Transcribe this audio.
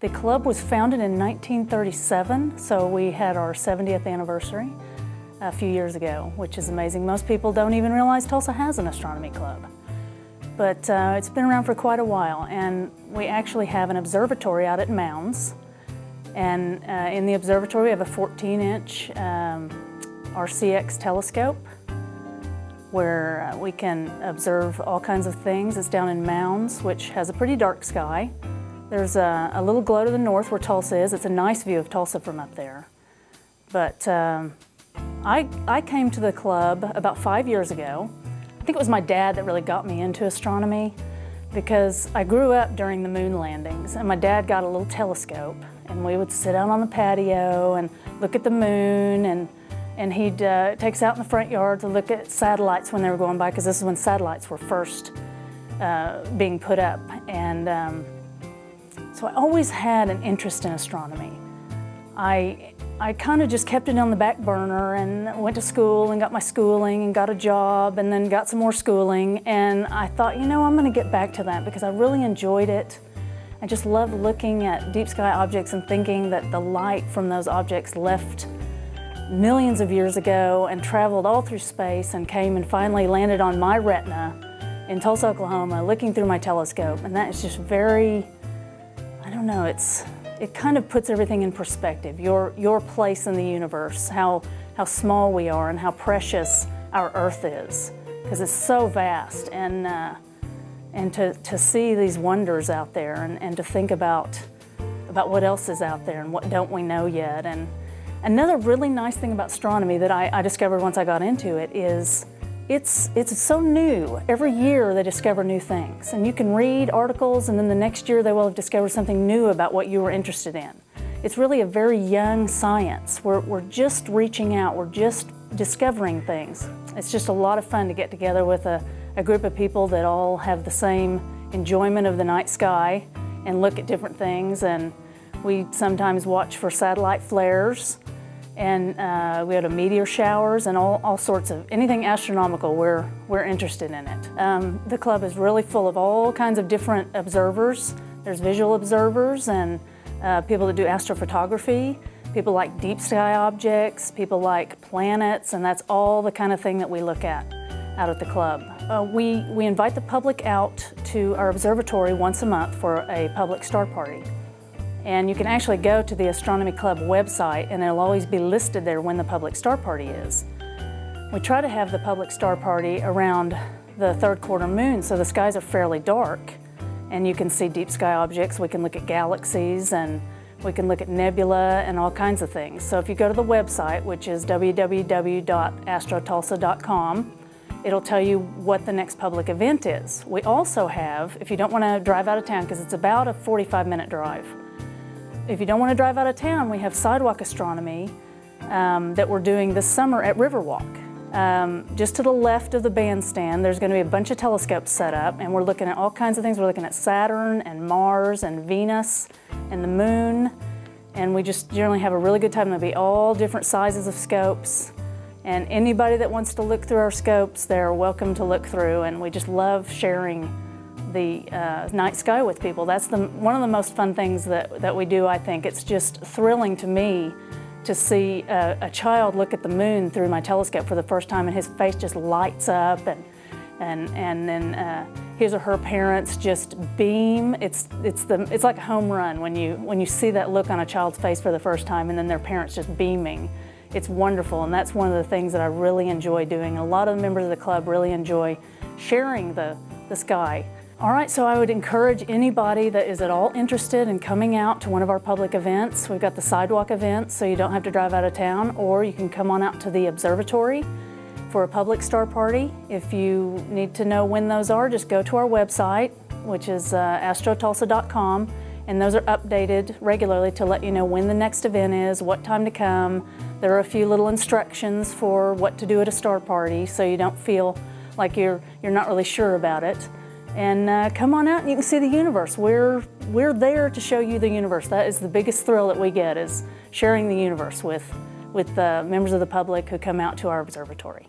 The club was founded in 1937, so we had our 70th anniversary a few years ago, which is amazing. Most people don't even realize Tulsa has an astronomy club. But it's been around for quite a while, and we actually have an observatory out at Mounds. And in the observatory we have a 14-inch RCX telescope where we can observe all kinds of things. It's down in Mounds, which has a pretty dark sky. There's a little glow to the north where Tulsa is. It's a nice view of Tulsa from up there. But I came to the club about 5 years ago. I think it was my dad that really got me into astronomy because I grew up during the moon landings, and my dad got a little telescope, and we would sit out on the patio and look at the moon, and he'd take us out in the front yard to look at satellites when they were going by, because this is when satellites were first being put up. And so I always had an interest in astronomy. I kind of just kept it on the back burner and went to school and got my schooling and got a job and then got some more schooling, and I thought, you know, I'm going to get back to that because I really enjoyed it. I just loved looking at deep sky objects and thinking that the light from those objects left millions of years ago and traveled all through space and came and finally landed on my retina in Tulsa, Oklahoma, looking through my telescope. And that is just very, I don't know, it kind of puts everything in perspective, your place in the universe, how small we are and how precious our Earth is, because it's so vast. And to see these wonders out there and to think about what else is out there and what don't we know yet. And another really nice thing about astronomy that I discovered once I got into it is it's so new. Every year they discover new things, and you can read articles and then the next year they will have discovered something new about what you were interested in. It's really a very young science. We're just reaching out, we're just discovering things. It's just a lot of fun to get together with a group of people that all have the same enjoyment of the night sky and look at different things. And we sometimes watch for satellite flares, and we had meteor showers and all sorts of anything astronomical. We're interested in it. The club is really full of all kinds of different observers. There's visual observers and people that do astrophotography. People like deep sky objects, people like planets, and that's all the kind of thing that we look at out at the club. We invite the public out to our observatory once a month for a public star party. And you can actually go to the Astronomy Club website and it'll always be listed there when the public star party is. We try to have the public star party around the third quarter moon, so the skies are fairly dark and you can see deep sky objects. We can look at galaxies and we can look at nebula and all kinds of things. So if you go to the website, which is www.astrotulsa.com, it'll tell you what the next public event is. We also have, if you don't want to drive out of town, because it's about a 45-minute drive, if you don't want to drive out of town, we have sidewalk astronomy that we're doing this summer at Riverwalk. Just to the left of the bandstand, there's going to be a bunch of telescopes set up, and we're looking at all kinds of things. We're looking at Saturn and Mars and Venus and the moon, and we just generally have a really good time. There'll be all different sizes of scopes, and anybody that wants to look through our scopes, they're welcome to look through, and we just love sharing the night sky with people. That's one of the most fun things that we do, I think. It's just thrilling to me to see a child look at the moon through my telescope for the first time, and his face just lights up, and then his or her parents just beam. It's like a home run when you see that look on a child's face for the first time, and then their parents just beaming. It's wonderful, and that's one of the things that I really enjoy doing. A lot of the members of the club really enjoy sharing the sky. All right, so I would encourage anybody that is at all interested in coming out to one of our public events. We've got the sidewalk events, so you don't have to drive out of town, or you can come on out to the observatory for a public star party. If you need to know when those are, just go to our website, which is astrotulsa.com, and those are updated regularly to let you know when the next event is, what time to come. There are a few little instructions for what to do at a star party, so you don't feel like you're not really sure about it. And come on out and you can see the universe. We're there to show you the universe. That is the biggest thrill that we get, is sharing the universe with members of the public who come out to our observatory.